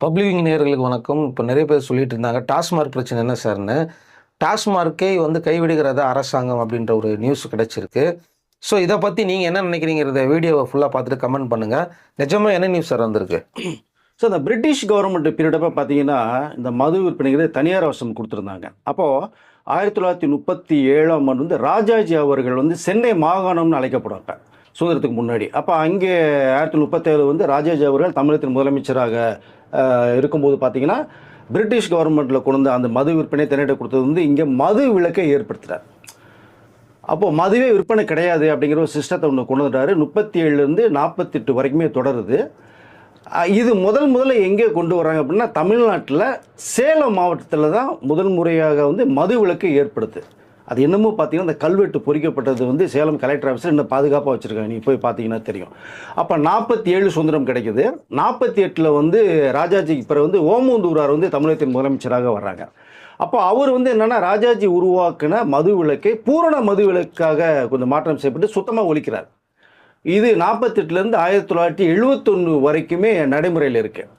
Public நேயர்களுக்கு வணக்கம். இப்போ நிறைய பேர் சொல்லிட்டு இருந்தாங்க, டாஸ்மார்க் பிரச்சனை என்ன சார்ன்னு. டாஸ்மார்க்கை வந்து கைவிடுகிறதா அரசாங்கம் அப்படின்ற ஒரு நியூஸ் கிடைச்சிருக்கு. ஸோ இதை பற்றி நீங்கள் என்ன நினைக்கிறீங்கிறத வீடியோவை ஃபுல்லாக பார்த்துட்டு கமெண்ட் பண்ணுங்கள். நிஜமா என்ன நியூஸ் சார் வந்திருக்கு? ஸோ இந்த பிரிட்டிஷ் கவர்மெண்ட் பீரியடப்போ பார்த்தீங்கன்னா இந்த மது விற்பனைங்கிறது தனியார் வசம் கொடுத்துருந்தாங்க. அப்போது 1937ஆம் ஆண்டு வந்து ராஜாஜி அவர்கள் வந்து சென்னை மாகாணம்னு அழைக்கப்படுவாங்க சுதந்திரத்துக்கு முன்னாடி. அப்போ அங்கே 1937 வந்து ராஜாஜி அவர்கள் தமிழகத்தின் முதலமைச்சராக இருக்கும்போது பார்த்தீங்கன்னா பிரிட்டிஷ் கவர்மெண்ட்டில் கொண்டு அந்த மது விற்பனை தனியிட கொடுத்தது வந்து இங்கே மது விலக்கை ஏற்படுத்துகிறார். அப்போது மதுவே விற்பனை கிடையாது அப்படிங்கிற ஒரு சிஸ்டத்தை ஒன்று கொண்டு வந்துட்டாரு. 37லேருந்து 48 வரைக்குமே தொடருது. இது முதல்ல எங்கே கொண்டு வராங்க அப்படின்னா தமிழ்நாட்டில் சேலம் மாவட்டத்தில் தான் முதல் முறையாக வந்து மது விலக்கு ஏற்படுது. அது என்னமோ பார்த்தீங்கன்னா இந்த கல்வெட்டு பொறிக்கப்பட்டது வந்து சேலம் கலெக்டர் ஆஃபீஸில் இன்னும் பாதுகாப்பாக வச்சுருக்காங்க. நீங்கள் போய் பார்த்தீங்கன்னா தெரியும். அப்போ 47 சுதந்திரம் கிடைக்குது. 48 வந்து ராஜாஜிக்கு பிறகு வந்து ஓமந்தூரார் வந்து தமிழகத்தின் முதலமைச்சராக வர்றாங்க. அப்போ அவர் வந்து என்னென்னா ராஜாஜி உருவாக்கின மது விலக்கை பூரண மது விலக்காக கொஞ்சம் மாற்றம் செய்யப்பட்டு சுத்தமாக ஒழிக்கிறார். இது 48லேருந்து 1971 வரைக்குமே நடைமுறையில் இருக்குது.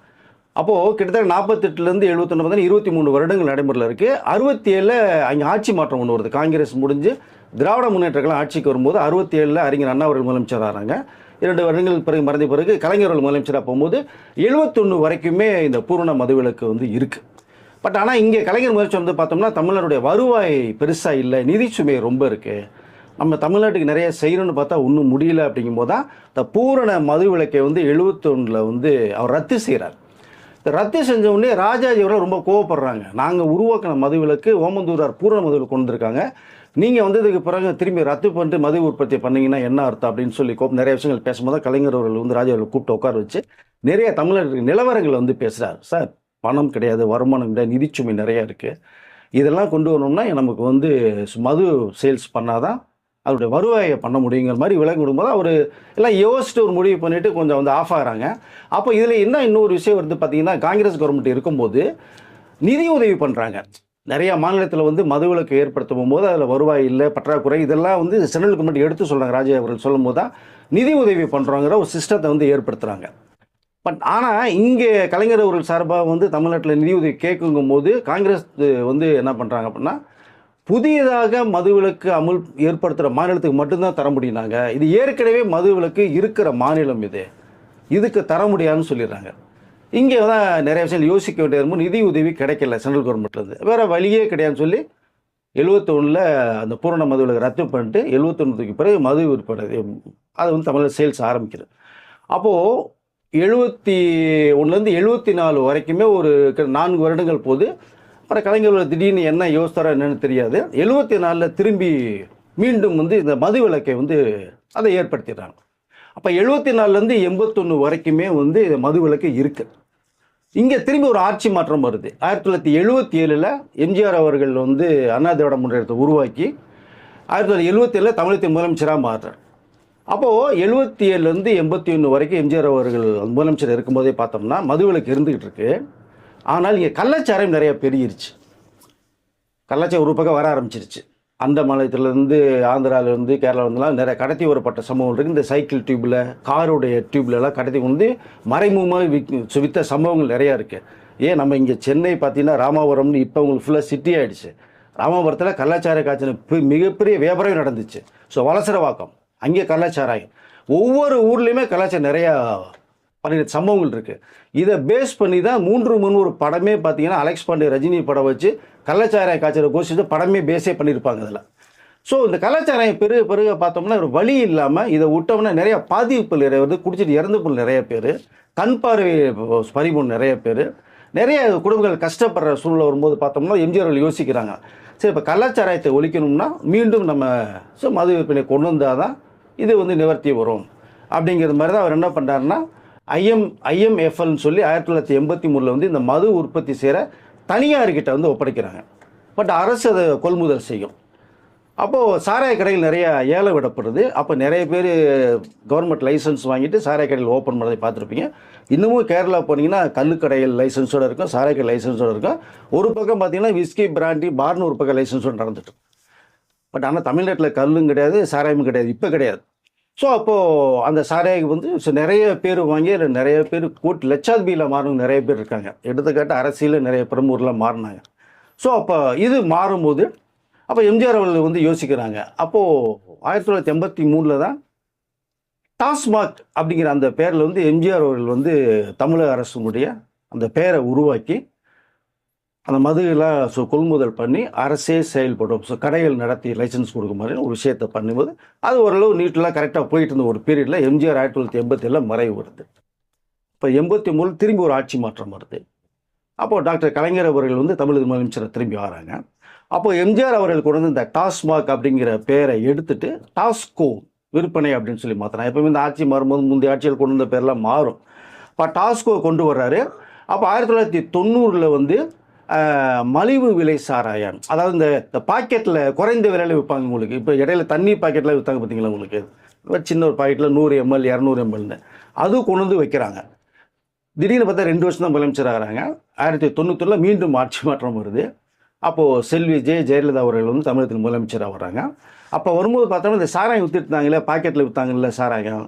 அப்போது கிட்டத்தட்ட 48லேருந்து 71 பார்த்தீங்கன்னா 23 வருடங்கள் நடைமுறையில் இருக்குது. 67 அங்கே ஆட்சி மாற்றம் ஒன்று வருது. காங்கிரஸ் முடிஞ்சு திராவிட முன்னேற்றங்கள் ஆட்சிக்கு வரும்போது 67 அறிஞர் அண்ணா அவர்கள் முதலமைச்சர் ஆகிறாங்க. 2 வருடங்களுக்கு பிறகு மறைந்த பிறகு கலைஞர் அவர்கள் முதலமைச்சராக போகும்போது 71 வரைக்குமே இந்த பூரண மதுவிலக்கு வந்து இருக்குது. பட் ஆனால் இங்கே கலைஞர் முதலமைச்சர் வந்து பார்த்தோம்னா தமிழ்நாடுடைய வருவாய் பெருசாக இல்லை, நிதி சுமை ரொம்ப இருக்குது. நம்ம தமிழ்நாட்டுக்கு நிறைய செய்யணும்னு பார்த்தா ஒன்றும் முடியல. அப்படிங்கும்போது தான் இந்த பூரண மது விலக்கை வந்து 71 வந்து அவர் ரத்து செய்கிறார். இந்த ரத்து செஞ்ச உடனே ராஜாஜி அவர்கள் ரொம்ப கோவப்படுறாங்க. நாங்கள் உருவாக்கின மது விலக்கு ஓமந்தூரார் பூரண மது விலக்கு கொண்டு வந்திருக்காங்க, நீங்கள் வந்து இதுக்கு பிறகு திரும்பி ரத்து பண்ணிட்டு மது உற்பத்தி பண்ணிங்கன்னா என்ன அர்த்தம் அப்படின்னு சொல்லி நிறைய விஷயங்கள் பேசும்போது கலைஞர் அவர்கள் வந்து ராஜா அவர்கள் கூப்பிட்டு உட்கார வச்சு நிறைய தமிழர்களுக்கு நிலவரங்களை வந்து பேசுகிறார். சார், பணம் கிடையாது, வருமானம் கிடையாது, நிதிச்சுமை நிறையா இருக்குது, இதெல்லாம் கொண்டு வரணும்னா நமக்கு வந்து மது சேல்ஸ் பண்ணாதான் அவருடைய வருவாயை பண்ண முடியுங்கிற மாதிரி விளங்கி விடும்போது அவர் எல்லாம் யோசிச்சுட்டு ஒரு முடிவு பண்ணிவிட்டு கொஞ்சம் வந்து ஆஃப் ஆகிறாங்க. அப்போ இதில் என்ன இன்னொரு விஷயம் வருது பார்த்தீங்கன்னா, காங்கிரஸ் கவர்மெண்ட் இருக்கும்போது நிதி உதவி பண்ணுறாங்க. நிறையா மாநிலத்தில் வந்து மதுவிலக்கு ஏற்படுத்தும் போது அதில் வருவாய் இல்லை, பற்றாக்குறை, இதெல்லாம் வந்து சென்ட்ரல் கவர்மெண்ட் எடுத்து சொல்கிறாங்க. ராஜா அவர்கள் சொல்லும் போது தான் நிதி உதவி பண்ணுறாங்கிற ஒரு சிஸ்டத்தை வந்து ஏற்படுத்துகிறாங்க. பட் ஆனால் இங்கே கலைஞர் அவர்கள் சார்பாக வந்து தமிழ்நாட்டில் நிதி உதவி கேட்குங்கும் போது காங்கிரஸ் வந்து என்ன பண்ணுறாங்க அப்படின்னா, புதியதாக மதுவிலக்கு அமுல் ஏற்படுத்துகிற மாநிலத்துக்கு மட்டும்தான் தர முடியினாங்க, இது ஏற்கனவே மதுவிலக்கு இருக்கிற மாநிலம், இதுக்கு தர முடியாதுன்னு சொல்லிடுறாங்க. இங்கே தான் நிறைய விஷயம் யோசிக்க வேண்டியது. நிதி உதவி கிடைக்கல சென்ட்ரல் கவர்மெண்ட்லேருந்து, வேறு வழியே கிடையாதுன்னு சொல்லி 71 அந்த பூரண மதுவிலக்கு ரத்து பண்ணிட்டு 71க்கு பிறகு மது விற்பனை அது வந்து தமிழில் சேல்ஸ் ஆரம்பிக்குது. அப்போது 71லேருந்து 74 வரைக்குமே ஒரு 4 வருடங்கள் போது. அப்புறம் கலைஞர்கள் திடீர்னு என்ன யோசித்தாரோ என்னன்னு தெரியாது, 74 திரும்பி மீண்டும் வந்து இந்த மது விலக்கை வந்து அதை ஏற்படுத்திடுறாங்க. அப்போ 74லேருந்து 81 வரைக்குமே வந்து மது விலக்கு இருக்குது. இங்கே திரும்பி ஒரு ஆட்சி மாற்றம் வருது. 1977 எம்ஜிஆர் அவர்கள் வந்து அண்ணா திராவிட முன்னேற்றத்தை உருவாக்கி 1977 தமிழகத்தின் முதலமைச்சராக மாறுறார். அப்போது 77லேருந்து 81 வரைக்கும் எம்ஜிஆர் அவர்கள் முதலமைச்சர் இருக்கும்போதே பார்த்தோம்னா மதுவிலக்கு இருந்துகிட்டு இருக்கு. ஆனால் இங்கே கள்ளச்சாரம் நிறைய பெருகிருச்சு. கள்ளச்சாரம் ஒரு பக்கம் வர ஆரம்பிச்சிருச்சு. அந்த மாநிலத்திலேருந்து ஆந்திராவிலேருந்து கேரளாவிலேருந்துலாம் நிறைய கடத்தி வரப்பட்ட சம்பவங்கள் இருக்குது. இந்த சைக்கிள் டியூப்பில், காருடைய டியூப்லலாம் கடத்தி கொண்டு மறைமுகமாக விற்ற சம்பவங்கள் நிறையா இருக்குது. ஏன் நம்ம இங்கே சென்னை பார்த்தீங்கன்னா ராமாபுரம்னு இப்போ உங்களுக்கு ஃபுல்லாக சிட்டி ஆகிடுச்சு. ராமாபுரத்தில் கள்ளச்சார காய்ச்சல் மிகப்பெரிய வியாபாரம் நடந்துச்சு. ஸோ வலசரவாக்கம் அங்கே கள்ளச்சாராயம், ஒவ்வொரு ஊர்லேயுமே கலாச்சாரம் நிறையா பண்ணின சம்பவங்கள் இருக்குது. இதை பேஸ் பண்ணி தான் 3 ஒரு படமே பார்த்தீங்கன்னா அலெக்ஸ் பாண்டே ரஜினி படம் வச்சு கள்ளச்சாராய காய்ச்சலை கோஷித்து படமே பேஸே பண்ணியிருப்பாங்க அதில். ஸோ இந்த கள்ளச்சாராயம் பெருக பார்த்தோம்னா ஒரு வழி இல்லாமல் இதை விட்டோம்னா நிறையா பாதிப்பு நிறைய வருது. குடிச்சிட்டு இறந்து போன நிறைய பேர், கண் பார்வை பறிபோன நிறைய பேர், நிறைய குடும்பங்கள் கஷ்டப்படுற சூழ்நிலை வரும்போது பார்த்தோம்னா எம்ஜிஆர் யோசிக்கிறாங்க, சரி இப்போ கள்ளச்சாராயத்தை ஒழிக்கணும்னா மீண்டும் நம்ம மது விற்பனை கொண்டு வந்தால் தான் இது வந்து நிவர்த்தி வரும் அப்படிங்கிறது மாதிரி தான் அவர் என்ன பண்ணுறாருன்னா IMFLன்னு சொல்லி 1983 வந்து இந்த மது உற்பத்தி செய்கிற தனியார்கிட்ட வந்து ஒப்படைக்கிறாங்க. பட் அரசு அதை கொள்முதல் செய்யும். அப்போது சாராய கடைகள் நிறைய ஏலம் விடப்படுது. அப்போ நிறைய பேர் கவர்மெண்ட் லைசன்ஸ் வாங்கிட்டு சாராய கடைகள் ஓப்பன் பண்ணதை பார்த்துருப்பீங்க. இன்னமும் கேரளா போனீங்கன்னா கல்லுக்கடைகள் லைசன்ஸோடு இருக்கும், சாராய கடை லைசன்ஸோடு இருக்கும். ஒரு பக்கம் பார்த்தீங்கன்னா விஸ்கி பிராண்டி பார்னு ஒரு பக்கம் லைசன்ஸோடு நடந்துட்டு. பட் ஆனால் தமிழ்நாட்டில் கல்லும் கிடையாது, சாராயமும் கிடையாது, இப்போ கிடையாது. ஸோ அப்போது அந்த சாராய்க்கு வந்து நிறைய பேர் வாங்கி அதில் நிறைய பேர் கோட்டி லட்சாதிபதியில் மாறினவங்க நிறைய பேர் இருக்காங்க. எடுத்துக்காட்டு அரசியலில் நிறைய பிரமுகர்லாம் மாறினாங்க. ஸோ அப்போ இது மாறும்போது அப்போ எம்ஜிஆர் அவர்கள் வந்து யோசிக்கிறாங்க. அப்போது 1983 தான் டாஸ்மாக் அப்படிங்கிற அந்த பேரில் வந்து எம்ஜிஆர் அவர்கள் வந்து தமிழக அரசுடைய அந்த பேரை உருவாக்கி அந்த மதுவெல்லாம் கொள்முதல் பண்ணி அரசே செயல்படும். ஸோ கடைகள் நடத்தி லைசன்ஸ் கொடுக்க மாதிரி ஒரு விஷயத்தை பண்ணும்போது அது ஓரளவு நீட்டெலாம் கரெக்டாக போயிட்டு இருந்த ஒரு பீரியடில் எம்ஜிஆர் 1987 மறைவு வருது. இப்போ 83 திரும்பி ஒரு ஆட்சி மாற்றம் வருது. அப்போது டாக்டர் கலைஞர் அவர்கள் வந்து தமிழக முதலமைச்சரை திரும்பி வராங்க. அப்போது எம்ஜிஆர் அவர்கள் கொண்டு வந்து இந்த டாஸ்மாக் அப்படிங்கிற பேரை எடுத்துட்டு டாஸ்கோ விற்பனை அப்படின்னு சொல்லி மாற்றினாங்க. எப்பவுமே இந்த ஆட்சி மாறும்போது முந்தைய ஆட்சியில் கொண்டு வந்த பேர்லாம் மாறும். இப்போ டாஸ்கோ கொண்டு வர்றாரு. அப்போ 1990 வந்து மலிவு விலை சாராயம், அதாவது இந்த பாக்கெட்டில் குறைந்த விலையில் விற்பாங்க. உங்களுக்கு இப்போ இடையில தண்ணி பாக்கெட்டில் விற்றாங்க பார்த்தீங்களா, உங்களுக்கு சின்ன ஒரு பாக்கெட்டில் 100 ml 200 mlன்னு அது கொண்டு வந்து வைக்கிறாங்க. திடீர்னு பார்த்தா 2 வருஷம் தான் முதலமைச்சர் ஆகிறாங்க. 1990 மீண்டும் ஆட்சி மாற்றம் வருது. அப்போது செல்வி ஜெயலலிதா அவர்கள் வந்து தமிழகத்தில் முதலமைச்சராக வர்றாங்க. அப்போ வரும்போது பார்த்தோம்னா இந்த சாராயம் விற்றுட்டு இருந்தாங்களே, பாக்கெட்டில் விற்றாங்கல்ல சாராயம்,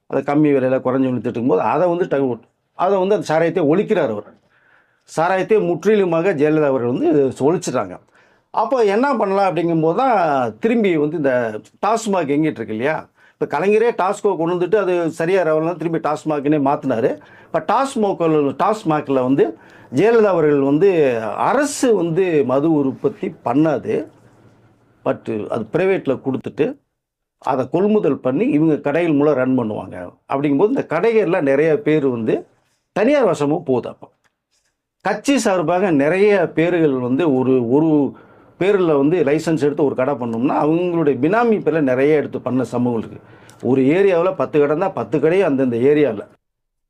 அதை கம்மி விலையில் குறைஞ்சி விற்றுட்டு இருக்கும்போது அதை வந்து அந்த சாராயத்தை ஒழிக்கிறார். அவர் சாராயத்தை முற்றிலுமாக ஜெயலலிதா அவர்கள் வந்து ஒழிச்சிட்டாங்க. அப்போ என்ன பண்ணலாம் அப்படிங்கும்போது தான் திரும்பி வந்து இந்த டாஸ்மாக் எங்கிட்டு இருக்கு இல்லையா, இப்போ கலைஞரே டாஸ்கோ கொண்டு வந்துட்டு அது சரியாக ரவலாம் திரும்பி டாஸ்மாக்னே மாற்றினார். இப்போ டாஸ்மாகில் வந்து ஜெயலலிதா அவர்கள் வந்து அரசு வந்து மது உற்பத்தி பண்ணாது, பட் அது ப்ரைவேட்டில் கொடுத்துட்டு அதை கொள்முதல் பண்ணி இவங்க கடைகள் மூலம் ரன் பண்ணுவாங்க. அப்படிங்கும்போது இந்த கடைகளில் நிறைய பேர் வந்து தனியார் வசமும் போகுது. அப்போ கட்சி சார்பாக நிறைய பேர்கள் வந்து ஒரு பேரில் வந்து லைசன்ஸ் எடுத்து ஒரு கடை பண்ணோம்னா அவங்களுடைய பினாமி பேரில் நிறைய எடுத்து பண்ண சமூகம் இருக்குது. ஒரு ஏரியாவில் 10 கடை தான், 10 கடையும் அந்தந்த ஏரியாவில்.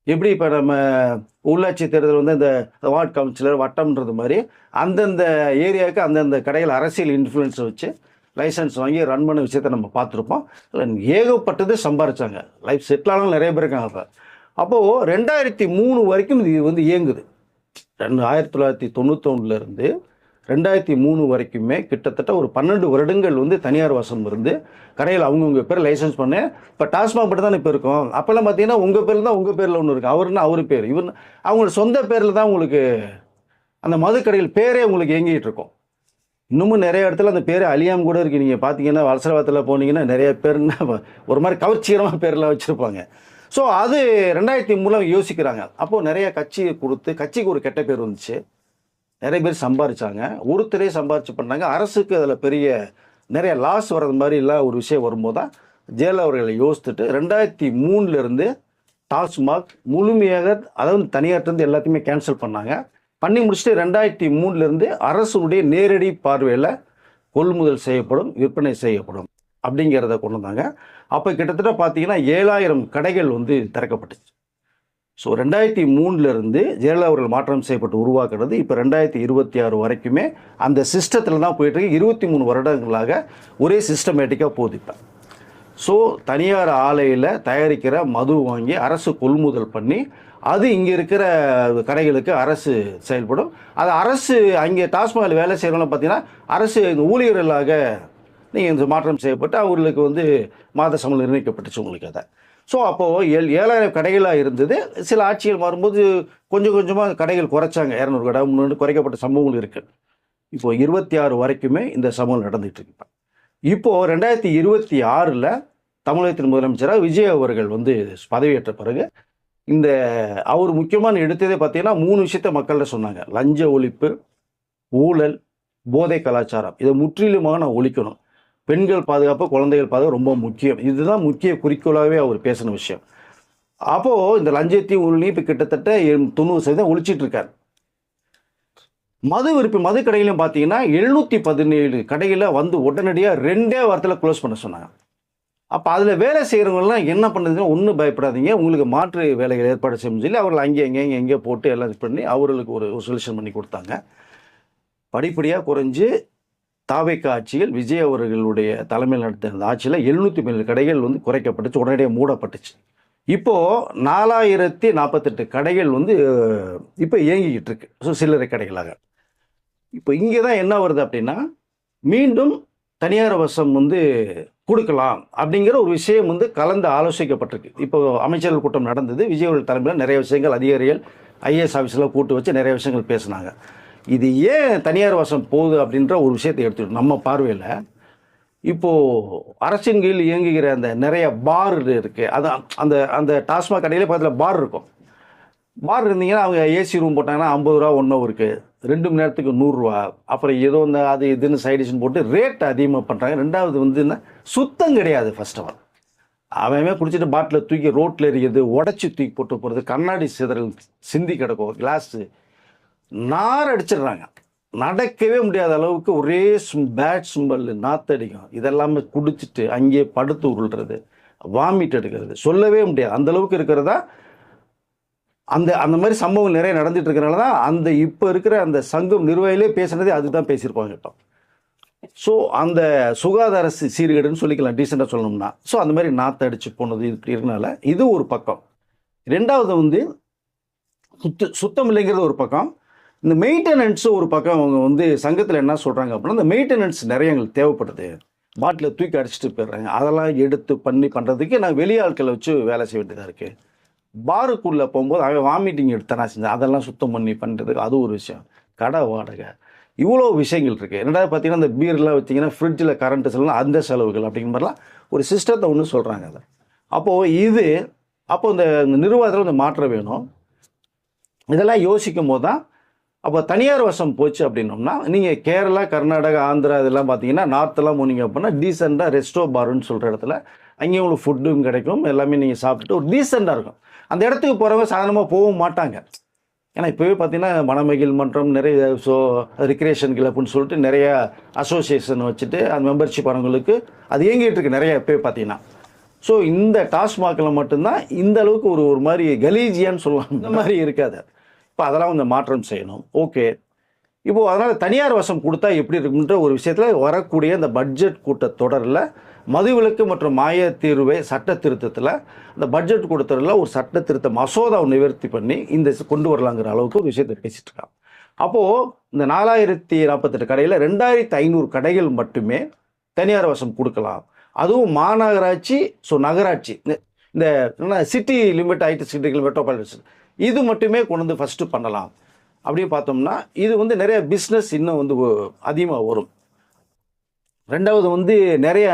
எப்படி இப்போ நம்ம உள்ளாட்சி தேர்தல் வந்து இந்த வார்டு கவுன்சிலர் வட்டம்ன்றது மாதிரி அந்தந்த ஏரியாவுக்கு அந்தந்த கடையில் அரசியல் இன்ஃப்ளூயன்ஸை வச்சு லைசன்ஸ் வாங்கி ரன் பண்ண விஷயத்தை நம்ம பார்த்துருப்போம். ஏகப்பட்டது சம்பாரிச்சாங்க, லைஃப் செட்டிலாலும் நிறைய பேர் இருக்காங்க. அப்போது 2003 வரைக்கும் இது வந்து இயங்குது. 1991 2003 வரைக்குமே கிட்டத்தட்ட ஒரு 12 வருடங்கள் வந்து தனியார் வசம் இருந்து கடையில் அவங்கவுங்க பேர் லைசன்ஸ் பண்ணேன். இப்போ டாஸ்மாக் மட்டும் தான் இப்போ இருக்கும். அப்போல்லாம் பார்த்தீங்கன்னா உங்கள் பேர் தான் உங்கள் பேரில் ஒன்று இருக்குது, அவருன்னா அவர் பேர், இவர் அவங்களோட சொந்த பேரில் தான் உங்களுக்கு அந்த மதுக்கடையில் பேரே உங்களுக்கு இயங்கிட்டு இருக்கும். இன்னமும் நிறைய இடத்துல அந்த பேர் அழியாமல் கூட இருக்குது. நீங்கள் பார்த்தீங்கன்னா வலசரவாத்தில் போனீங்கன்னா நிறைய பேர்னா ஒரு மாதிரி கவர்ச்சிகரமாக பேரெலாம் வச்சுருப்பாங்க. ஸோ அது 2003 யோசிக்கிறாங்க. அப்போது நிறைய கட்சியை கொடுத்து கட்சிக்கு ஒரு கெட்ட பேர் வந்துச்சு, நிறைய பேர் சம்பாரிச்சாங்க, ஒருத்தரே சம்பாரிச்சு பண்ணாங்க. அரசுக்கு அதில் பெரிய நிறைய லாஸ் வர்றது மாதிரிலாம் ஒரு விஷயம் வரும்போது தான் ஜெயலலிதா அவர்களை யோசித்துட்டு 2003 டாஸ்மாக் முழுமையாக, அதாவது தனியார்ட்டு எல்லாத்தையுமே கேன்சல் பண்ணாங்க. பண்ணி முடிச்சுட்டு 2003 அரசுடைய நேரடி பார்வையில் கொள்முதல் செய்யப்படும், விற்பனை செய்யப்படும் அப்படிங்கிறத கொண்டு வந்தாங்க. அப்போ கிட்டத்தட்ட பார்த்தீங்கன்னா 7000 கடைகள் வந்து திறக்கப்பட்டுச்சு. ஸோ 2003 ஜெயலலிதா அவர்கள் மாற்றம் செய்யப்பட்டு உருவாக்குறது இப்போ 2026 வரைக்குமே அந்த சிஸ்டத்தில் தான் போயிட்டுருக்கு. 23 வருடங்களாக ஒரே சிஸ்டமேட்டிக்காக போகுது. இப்போ ஸோ தனியார் ஆலையில் தயாரிக்கிற மது வாங்கி அரசு கொள்முதல் பண்ணி அது இங்கே இருக்கிற கடைகளுக்கு அரசு செயல்படும். அது அரசு அங்கே டாஸ்மாகில் வேலை செய்கிறவங்க பார்த்தீங்கன்னா அரசு ஊழியர்களாக நீங்கள் இந்த மாற்றம் செய்யப்பட்டு அவர்களுக்கு வந்து மாத சம்பளம் நிர்ணயிக்கப்பட்டுச்சு உங்களுக்கு. அதை ஸோ அப்போது 7000 கடைகளாக இருந்தது. சில ஆட்சிகள் மாறும்போது கொஞ்சம் கொஞ்சமாக கடைகள் குறைச்சாங்க, 200 கடை 300 குறைக்கப்பட்ட சம்பவங்கள் இருக்குது. இப்போது 26 வரைக்குமே இந்த சம்பவம் நடந்துகிட்டு இருக்கு. இப்போது 2026 தமிழகத்தின் முதலமைச்சராக விஜய் அவர்கள் வந்து பதவியேற்ற பிறகு இந்த அவர் முக்கியமான எடுத்ததே பார்த்தீங்கன்னா 3 விஷயத்தை மக்கள்கிட்ட சொன்னாங்க. லஞ்ச ஒழிப்பு, ஊழல், போதை கலாச்சாரம், இதை முற்றிலுமாக நான் ஒழிக்கணும். பெண்கள் பாதுகாப்பு, குழந்தைகள் பாதுகாப்பு ரொம்ப முக்கியம். இதுதான் முக்கிய குறிக்கோளாகவே அவர் பேசின விஷயம். அப்போது இந்த லஞ்சத்தையும் ஊழலையும் இப்போ கிட்டத்தட்ட 90% ஒழிச்சிட்டு இருக்கார். மது கடையிலையும் பார்த்தீங்கன்னா 717 கடையில் வந்து உடனடியாக 2 வாரத்தில் க்ளோஸ் பண்ண சொன்னாங்க. அப்போ அதில் வேலை செய்கிறவங்கலாம் என்ன பண்ணுறதுன்னா ஒன்றும் பயப்படாதீங்க, உங்களுக்கு மாற்று வேலைகள் ஏற்பாடு செய்யணும்னு சொல்லி அவர்கள் அங்கே போட்டு எல்லாம் இது பண்ணி அவர்களுக்கு ஒரு சொல்யூஷன் பண்ணி கொடுத்தாங்க. படிப்படியாக குறைஞ்சு தாவேக ஆட்சியில் விஜய் அவர்களுடைய தலைமையில் நடத்தின ஆட்சியில் 717 கடைகள் வந்து குறைக்கப்பட்டுச்சு, உடனடியாக மூடப்பட்டுச்சு. இப்போது 4048 கடைகள் வந்து இப்போ இயங்கிக்கிட்டு இருக்கு. ஸோ சில்லறை கடைகளாக. இப்போ இங்கே தான் என்ன வருது அப்படின்னா மீண்டும் தனியார் வசம் வந்து கொடுக்கலாம் அப்படிங்கிற ஒரு விஷயம் வந்து கலந்து ஆலோசிக்கப்பட்டிருக்கு. இப்போ அமைச்சர்கள் கூட்டம் நடந்தது. விஜய் அவர்கள் தலைமையில் நிறைய விஷயங்கள் அதிகாரிகள் ஐஏஎஸ் ஆஃபீஸில் கூட்டு வச்சு நிறைய விஷயங்கள் பேசினாங்க. இது ஏன் தனியார் வசம் போகுது அப்படின்ற ஒரு விஷயத்தை எடுத்துக்கிட்டோம் நம்ம பார்வையில். இப்போது அரசின் கீழ் இயங்குகிற அந்த நிறைய பார் இருக்குது. அது அந்த அந்த டாஸ்மாக் கடையிலே பக்கத்தில் பார் இருக்கும். பார் இருந்தீங்கன்னா அவங்க ஏசி ரூம் போட்டாங்கன்னா 50 ரூபா 1 ஹவருக்கு, 2 மணி நேரத்துக்கு 100 ரூபா. அப்புறம் ஏதோ இந்த அது இதுன்னு சைடிஷ்னு போட்டு ரேட் அதிகமாக பண்ணுறாங்க. ரெண்டாவது வந்து என்ன, சுத்தம் கிடையாது. ஃபர்ஸ்ட் ஆஃப் ஆல் அவன் குடிச்சிட்டு பாட்டில் தூக்கி ரோட்டில் எறிகிறது, உடச்சி தூக்கி போட்டு போகிறது, கண்ணாடி சிதறல் சிந்தி கிடக்கும், கிளாஸு நார் அடிச்சிடுறாங்க. நடக்கவே முடியாத அளவுக்கு ஒரே பேட் ஸ்மெல், நாத்தடிக்கும். இதெல்லாமே குடிச்சிட்டு அங்கேயே படுத்து உருள்றது, வாமிட் எடுக்கிறது, சொல்லவே முடியாது அந்த அளவுக்கு இருக்கிறதா. அந்த அந்த மாதிரி சம்பவம் நிறைய நடந்துட்டு இருக்கிறனால தான் அந்த இப்போ இருக்கிற அந்த சங்கம் நிர்வாகிகளே பேசுனதே அதுதான் பேசியிருப்பாங்க இப்போ. ஸோ அந்த சுகாதார சீர்கேடுன்னு சொல்லிக்கலாம் டீசெண்டாக சொல்லணும்னா. ஸோ அந்த மாதிரி நாற்று அடிச்சு போனது இப்படி இருக்கனால இது ஒரு பக்கம். ரெண்டாவது வந்து சுத்தம் இல்லைங்கிறது ஒரு பக்கம். இந்த மெயின்டெனன்ஸும் ஒரு பக்கம். அவங்க வந்து சங்கத்தில் என்ன சொல்கிறாங்க அப்படின்னா, இந்த மெயின்டெனன்ஸ் நிறைய எங்களுக்கு தேவைப்படுது. பாட்டில் தூக்கி அடிச்சுட்டு போயிடுறாங்க. அதெல்லாம் எடுத்து பண்ணுறதுக்கு நான் வெளி ஆட்களை வச்சு வேலை செய்ய வேண்டியதாக இருக்குது. பாருக்குள்ளே போகும்போது அவன் வாமிட்டிங் எடுத்து நான் செஞ்சேன், அதெல்லாம் சுத்தம் பண்ணுறதுக்கு அது ஒரு விஷயம். கடை வாடகை, இவ்வளோ விஷயங்கள் இருக்குது. ரெண்டாவது பார்த்தீங்கன்னா இந்த பீர்லாம் வச்சிங்கன்னா ஃப்ரிட்ஜில் கரண்ட்டு செலவு, அந்த செலவுகள் அப்படிங்கிற மாதிரிலாம் ஒரு சிஸ்டத்தை ஒன்று சொல்கிறாங்க. அதை அப்போது இந்த நிர்வாகத்தில் இந்த மாற்றம் வேணும். இதெல்லாம் யோசிக்கும் போது தான் அப்போ தனியார் வசம் போச்சு அப்படின்னோம்னா, நீங்கள் கேரளா, கர்நாடகா, ஆந்திரா இதெல்லாம் பார்த்தீங்கன்னா நார்த்தெல்லாம் போனீங்க அப்படின்னா டீசெண்டாக ரெஸ்டோ பாருன்னு சொல்கிற இடத்துல அங்கேயும் உங்களுக்கு ஃபுட்டும் கிடைக்கும், எல்லாமே நீங்கள் சாப்பிட்டுட்டு ஒரு டீசெண்டாக இருக்கும். அந்த இடத்துக்கு போகிறவங்க சாதாரணமாக போகவும் மாட்டாங்க. ஏன்னா இப்போவே பார்த்தீங்கன்னா மணமகிழ் மன்றம், நிறைய ரிக்ரியேஷன் கிளப்புன்னு சொல்லிட்டு நிறைய அசோசியேஷன் வச்சுட்டு அந்த மெம்பர்ஷிப் வரவங்களுக்கு அது இயங்கிட்டு இருக்கு நிறைய இப்போவே பார்த்தீங்கன்னா. ஸோ இந்த டாஸ்மாகில் மட்டும்தான் இந்த அளவுக்கு ஒரு மாதிரி கலீஜியான்னு சொல்லலாம், இந்த மாதிரி இருக்காது. இப்போ அதெல்லாம் கொஞ்சம் மாற்றம் செய்யணும். ஓகே, இப்போது அதனால் தனியார் வசம் கொடுத்தா எப்படி இருக்குன்ற ஒரு விஷயத்தில் வரக்கூடிய இந்த பட்ஜெட் கூட்டத்தொடரில் மதுவிலக்கு மற்றும் மாய தீர்வை சட்ட திருத்தத்தில் இந்த பட்ஜெட் கூட்டத்தொடரில் ஒரு சட்ட திருத்த மசோதாவை நிவர்த்தி பண்ணி இந்த கொண்டு வரலாங்கிற அளவுக்கு ஒரு விஷயத்தை பேசிட்டு இருக்காங்க. அப்போது இந்த 4048 கடையில் 2500 கடைகள் மட்டுமே தனியார் வசம் கொடுக்கலாம். அதுவும் மாநகராட்சி, ஸோ நகராட்சி, இந்த city limit, IT city metropolitan, இது மட்டுமே கொண்டு வந்து ஃபஸ்ட்டு பண்ணலாம். அப்படின்னு பார்த்தோம்னா இது வந்து நிறைய பிஸ்னஸ் இன்னும் வந்து அதிகமாக வரும். ரெண்டாவது வந்து நிறைய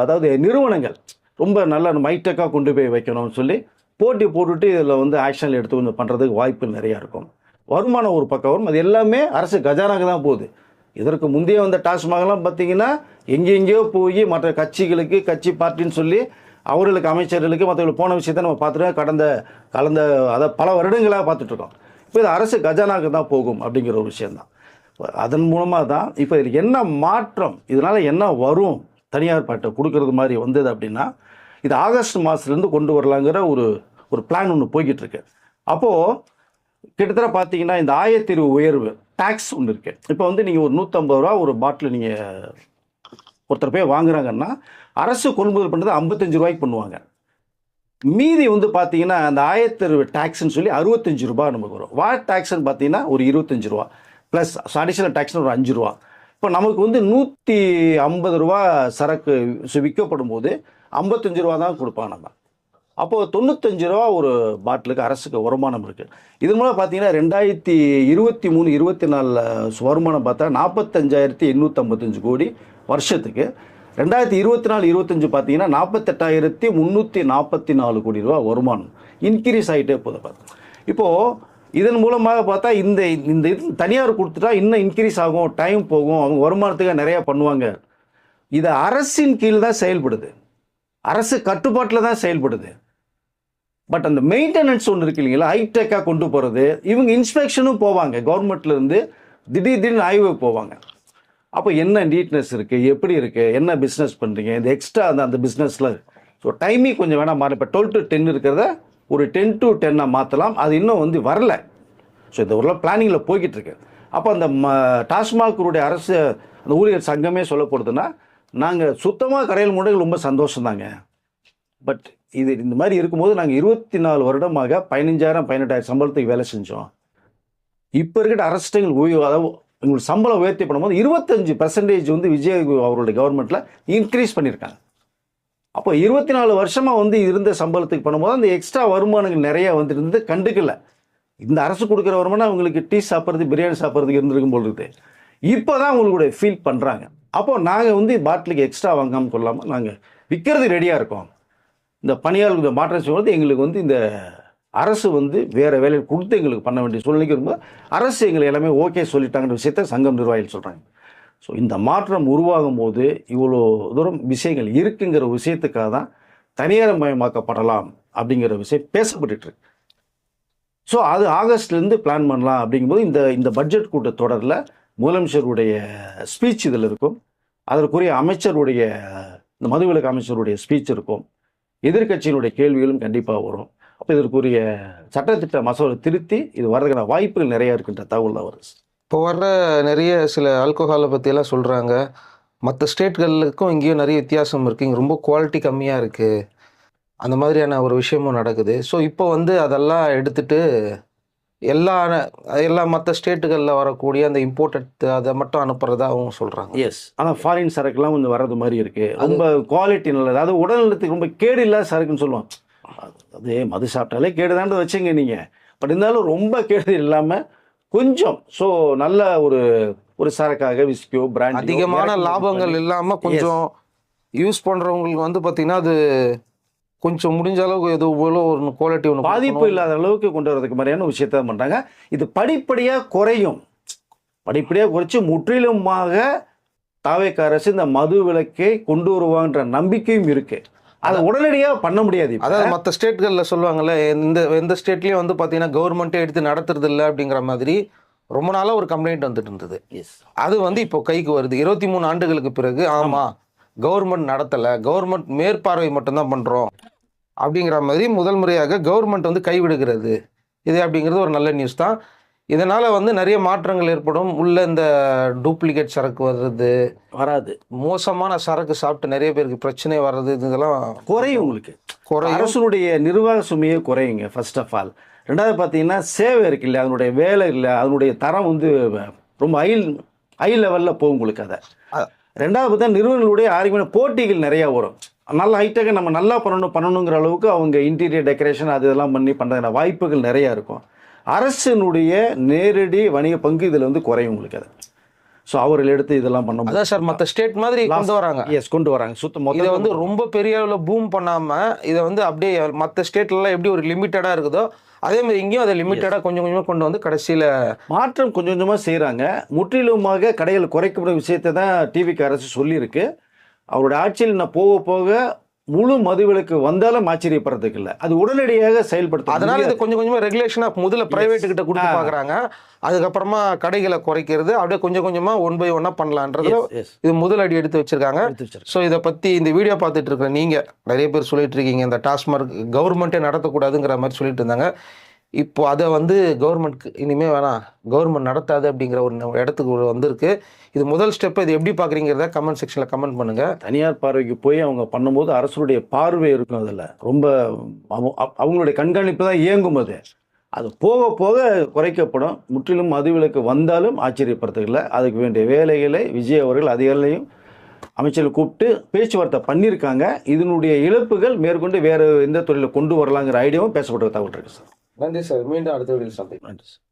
அதாவது நிறுவனங்கள் ரொம்ப நல்லா மைட்டக்காக கொண்டு போய் வைக்கணும்னு சொல்லி போட்டி போட்டுட்டு இதில் வந்து ஆக்ஷனில் எடுத்து கொஞ்சம் பண்ணுறதுக்கு வாய்ப்பு நிறையா இருக்கும். வருமானம் ஒரு பக்கம் வரும். அது எல்லாமே அரசு கஜானாக்கு தான் போகுது. இதற்கு முந்தைய வந்த டாஸ்மாகலாம் பார்த்தீங்கன்னா எங்கெங்கேயோ போய் மற்ற கட்சிகளுக்கு, கட்சி பார்ட்டின்னு சொல்லி அவர்களுக்கு, அமைச்சர்களுக்கு, மற்றவர்களுக்கு போன விஷயத்தை நம்ம பார்த்துட்டு கலந்த அதை பல வருடங்களாக பார்த்துட்ருக்கோம். இப்போ இது அரசு கஜானாக்கு தான் போகும் அப்படிங்கிற ஒரு விஷயந்தான். அதன் மூலமாக தான் இப்போ இதில் என்ன மாற்றம், இதனால் என்ன வரும், தனியார் பாட்டை கொடுக்கறது மாதிரி வந்தது அப்படின்னா இது ஆகஸ்ட் மாதத்துலேருந்து கொண்டு வரலாங்கிற ஒரு பிளான் ஒன்று போய்கிட்டு இருக்கு. அப்போது கிட்டத்தட்ட பார்த்தீங்கன்னா இந்த ஆயத்தீர்வு உயர்வு டேக்ஸ் ஒன்று இருக்குது. இப்போ வந்து நீங்கள் ஒரு 150 ரூபா ஒரு பாட்டில் நீங்கள் ஒருத்தர் போய் வாங்குறாங்கன்னா அரசு கொள்முதல் பண்ணுறது 55 ரூபாய்க்கு பண்ணுவாங்க. மீதி வந்து பார்த்தீங்கன்னா அந்த ஆயத்தீர்வு டேக்ஸ்ன்னு சொல்லி 65 ரூபா நமக்கு வரும். வாட் டேக்ஸ்ன்னு பார்த்தீங்கன்னா ஒரு 25 ரூபா ப்ளஸ் அடிஷனல் டேக்ஸ்னு ஒரு 5 ரூபா. இப்போ நமக்கு வந்து 150 ரூபா சரக்கு விற்கப்படும் போது 55 ரூபா தான் கொடுப்பாங்க நம்ம. அப்போது 95 ரூபா ஒரு பாட்டிலுக்கு அரசுக்கு வருமானம் இருக்குது. இது மூலம் பார்த்தீங்கன்னா 2023-24 வருமானம் பார்த்தா 45,855 கோடி வருஷத்துக்கு. 2024-25 பார்த்தீங்கன்னா 48,344 கோடி ரூபா வருமானம் இன்க்ரீஸ் ஆகிட்டே போகுது. இப்போது இதன் மூலமாக பார்த்தா இந்த இது தனியார் கொடுத்துட்டா இன்னும் இன்க்ரீஸ் ஆகும், டைம் போகும், அவங்க வருமானத்துக்காக நிறையா பண்ணுவாங்க. இது அரசின் கீழ் தான் செயல்படுது, அரசு கட்டுப்பாட்டில் தான் செயல்படுது. பட் அந்த மெயின்டெனன்ஸ் ஒன்று இருக்கு இல்லைங்களா, ஹைடெக்காக கொண்டு போகிறது, இவங்க இன்ஸ்பெக்ஷனும் போவாங்க, கவர்மெண்ட்லேருந்து திடீர்னு ஆய்வுக்கு போவாங்க. அப்போ என்ன நீட்னஸ் இருக்குது, எப்படி இருக்குது, என்ன பிஸ்னஸ் பண்ணுறீங்க, இந்த எக்ஸ்ட்ரா அந்த பிஸ்னஸில். ஸோ டைமிங் கொஞ்சம் வேணால் மாறி, இப்போ 12 to 10 இருக்கிறத ஒரு 10 to 10 மாற்றலாம். அது இன்னும் வந்து வரல. ஸோ இந்த ஒரு பிளானிங்கில் போய்கிட்டு இருக்கு. அப்போ அந்த டாஸ்மாகுடைய அரசு அந்த ஊழியர் சங்கமே சொல்ல போகிறதுனா, நாங்கள் சுத்தமாக கடையில் முறைகள் ரொம்ப சந்தோஷம்தாங்க. பட் இது இந்த மாதிரி இருக்கும்போது நாங்கள் 24 வருடமாக 15,000 18,000 சம்பளத்துக்கு வேலை செஞ்சோம். இப்போ இருக்கிற அரசுகள் அதாவது எங்களுக்கு சம்பளம் உயர்த்தி பண்ணும்போது 25% வந்து விஜய் அவருடைய கவர்மெண்ட்டில் இன்க்ரீஸ் பண்ணியிருக்காங்க. அப்போ 24 வருஷமாக வந்து இருந்த சம்பளத்துக்கு பண்ணும்போது அந்த எக்ஸ்ட்ரா வருமானங்கள் நிறையா வந்துருந்து கண்டுக்கல. இந்த அரசு கொடுக்குற வருமானம் அவங்களுக்கு டீ சாப்பிட்றது பிரியாணி சாப்பிட்றதுக்கு இருந்திருக்கும் போல் இருக்குது. இப்போ தான் அவங்களுடைய ஃபீல் பண்ணுறாங்க. அப்போது நாங்கள் வந்து பாட்டிலுக்கு எக்ஸ்ட்ரா வாங்காமல் கொள்ளாமல் நாங்கள் விற்கிறது ரெடியாக இருக்கோம். இந்த பணியாளர்களுக்கு மாற்றம் செய்யும்போது எங்களுக்கு வந்து இந்த அரசு வந்து வேறு வேலையை கொடுத்து எங்களுக்கு பண்ண வேண்டிய சூழ்நிலைக்கு வரும்போது அரசு எங்களுக்கு எல்லாமே ஓகே சொல்லிட்டாங்கன்ற விஷயத்த சங்கம் நிர்வாகிகள் சொல்கிறாங்க. ஸோ இந்த மாற்றம் உருவாகும் போது இவ்வளோ தூரம் விஷயங்கள் இருக்குங்கிற விஷயத்துக்காக தான் தனியார் மயமாக்கப்படலாம் அப்படிங்கிற விஷயம் பேசப்பட்டுருக்கு. ஸோ அது ஆகஸ்ட்லேருந்து பிளான் பண்ணலாம் அப்படிங்கும்போது இந்த பட்ஜெட் கூட்டத்தொடரில் முதலமைச்சருடைய ஸ்பீச் இதில் இருக்கும், அதற்குரிய அமைச்சருடைய இந்த மதுவிலக்கு அமைச்சருடைய ஸ்பீச் இருக்கும், எதிர்க்கட்சியினுடைய கேள்விகளும் கண்டிப்பாக வரும். அப்போ இதற்குரிய சட்டத்திட்ட மசோதா திருத்தி இது வர்றதுக்கான வாய்ப்புகள் நிறையா இருக்கின்ற தகவல் தான் வருது. இப்போ வர்ற நிறைய சில ஆல்கோஹாலை பற்றியெல்லாம் சொல்கிறாங்க, மற்ற ஸ்டேட்களுக்கும் இங்கேயும் நிறைய வித்தியாசம் இருக்குது, இங்கே ரொம்ப குவாலிட்டி கம்மியாக இருக்குது, அந்த மாதிரியான ஒரு விஷயமும் நடக்குது. ஸோ இப்போ வந்து அதெல்லாம் எடுத்துட்டு எல்லா மற்ற ஸ்டேட்டுகளில் வரக்கூடிய அந்த இம்போர்ட்டட் அதை மட்டும் அனுப்புறதா அவங்க சொல்கிறாங்க. எஸ், ஆனால் ஃபாரின் சரக்குலாம் கொஞ்சம் வர்றது மாதிரி இருக்குது. ரொம்ப குவாலிட்டி நல்லது, அதாவது உடல்நலத்துக்கு ரொம்ப கேடு இல்லாத சரக்குன்னு சொல்லுவாங்க. அது மது சாப்பிட்டாலே கேடுதான்னு வச்சுங்க நீங்கள். பட் இருந்தாலும் ரொம்ப கேடு இல்லாமல் கொஞ்சம் நல்ல ஒரு சரக்காக விஸ்கியோ பிராண்ட் அதிகமான லாபங்கள் இல்லாமல் கொஞ்சம் யூஸ் பண்ணுறவங்களுக்கு வந்து பார்த்திங்கன்னா அது கொஞ்சம் முடிஞ்ச அளவுக்கு எது போல ஒரு குவாலிட்டி ஒன்று பாதிப்பு இல்லாத அளவுக்கு கொண்டு வரதுக்கு மாதிரியான விஷயத்த பண்ணுறாங்க. இது படிப்படியாக குறையும், படிப்படியாக குறைச்சி முற்றிலுமாக தாவேக அரசு இந்த மது விலக்கை கொண்டு வருவாங்கன்ற நம்பிக்கையும் இருக்குது. அதை உடனடியாக பண்ண முடியாது. அதாவது மற்ற ஸ்டேட்களில் சொல்லுவாங்கள்ல, எந்த ஸ்டேட்லேயும் வந்து பார்த்தீங்கன்னா கவர்மெண்ட்டே எடுத்து நடத்துறது இல்லை அப்படிங்கிற மாதிரி ரொம்ப நாளாக ஒரு கம்ப்ளைண்ட் வந்துட்டு இருந்தது. அது வந்து இப்போ கைக்கு வருது 23 ஆண்டுகளுக்கு பிறகு. ஆமாம், கவர்மெண்ட் நடத்தலை, கவர்மெண்ட் மேற்பார்வை மட்டும்தான் பண்ணுறோம் அப்படிங்கிற மாதிரி முதல் முறையாக கவர்மெண்ட் வந்து கைவிடுகிறது. இது அப்படிங்கிறது ஒரு நல்ல நியூஸ் தான். இதனால் வந்து நிறைய மாற்றங்கள் ஏற்படும். உள்ள இந்த டூப்ளிகேட் சரக்கு வராது, மோசமான சரக்கு சாப்பிட்டு நிறைய பேருக்கு பிரச்சனை வர்றது, இதெல்லாம் குறையும். உங்களுக்கு குறையும், அரசுடைய நிர்வாக சுமையே குறையுங்க ஃபர்ஸ்ட் ஆஃப் ஆல். ரெண்டாவது பார்த்தீங்கன்னா சேவை இருக்கு இல்லை, அதனுடைய வேலை இல்லை, அதனுடைய தரம் வந்து ரொம்ப ஹை லெவலில் போகும் உங்களுக்கு. அதை ரெண்டாவது பார்த்தா நிறுவனங்களுடைய ஆரோக்கியமான போட்டிகள் நிறையா வரும். நல்ல ஹைட்டெக்காக நம்ம நல்லா பண்ணணுங்கிற அளவுக்கு அவங்க இன்டீரியர் டெக்கரேஷன் அது இதெல்லாம் பண்ணி பண்ணுறதுன வாய்ப்புகள் நிறையா இருக்கும். அரசினுடைய நேரடி வணிக பங்கு இதில் வந்து குறையும் உங்களுக்கு. அதை ஸோ அவர்கள் எடுத்து இதெல்லாம் பண்ண அதான் சார் மற்ற ஸ்டேட் மாதிரி கொண்டு வராங்க. கொண்டு வராங்க சுத்தமாக. இதை வந்து ரொம்ப பெரிய அளவில் பூம் பண்ணாமல் இதை வந்து அப்படியே மற்ற ஸ்டேட்லலாம் எப்படி ஒரு லிமிட்டடாக இருக்குதோ அதே மாதிரி இங்கேயும் அதை லிமிட்டடாக கொஞ்சம் கொஞ்சமாக கொண்டு வந்து கடைசியில் மாற்றம் கொஞ்சம் கொஞ்சமாக செய்கிறாங்க. முற்றிலுமாக கடைகள் குறைக்கப்படும் விஷயத்தை தான் டிவிக்கு அரசு சொல்லியிருக்கு. அவருடைய ஆட்சியில் நான் போக போக முழு மதுவிலக்கு வந்தாலும் ஆச்சரியப்படுறதுக்கு இல்லை, அது உடனடியாக செயல்படுத்த. அதனால இது கொஞ்சம் கொஞ்சமாக ரெகுலேஷனாக முதல்ல பிரைவேட்டு கிட்ட கொடுத்து பார்க்குறாங்க, அதுக்கப்புறமா கடைகளை குறைக்கிறது, அப்படியே கொஞ்சம் கொஞ்சமாக 1 by 1 பண்ணலான்றது இது முதல் அடி எடுத்து வச்சிருக்காங்க. ஸோ இதை பற்றி இந்த வீடியோ பார்த்துட்டு இருக்கிற நீங்கள் நிறைய பேர் சொல்லிட்டு இருக்கீங்க இந்த டாஸ்மார்க் கவர்மெண்ட்டே நடத்தக்கூடாதுங்கிற மாதிரி சொல்லிட்டு இருந்தாங்க. இப்போ அதை வந்து கவர்மெண்ட்க்கு இனிமேல் வேணாம், கவர்மெண்ட் நடத்தாது அப்படிங்கிற ஒரு இடத்துக்கு வந்திருக்கு. இது முதல் ஸ்டெப்பை இது எப்படி பார்க்குறீங்கிறத கமெண்ட் செக்ஷனில் கமெண்ட் பண்ணுங்கள். தனியார் பார்வைக்கு போய் அவங்க பண்ணும்போது அரசுடைய பார்வை இருக்கும், அதில் ரொம்ப அவங்களுடைய கண்காணிப்பு தான் இயங்கும். அது போக போக குறைக்கப்படும். முற்றிலும் மதுவிலக்கு வந்தாலும் ஆச்சரியப்படுறதில்லை. அதுக்கு வேண்டிய வேலைகளை விஜய் அவர்கள் அதிகாரிகளையும் அமைச்சர்கள் கூப்பிட்டு பேச்சுவார்த்தை பண்ணியிருக்காங்க. இதனுடைய இழப்புகள் மேற்கொண்டு வேறு எந்த தொழிலை கொண்டு வரலாங்கிற ஐடியாவும் பேசப்பட்ட தகவல் இருக்குது சார். நன்றி சார், மீண்டும் அடுத்த வீடியோவில் சந்திப்போம். நன்றி சார்.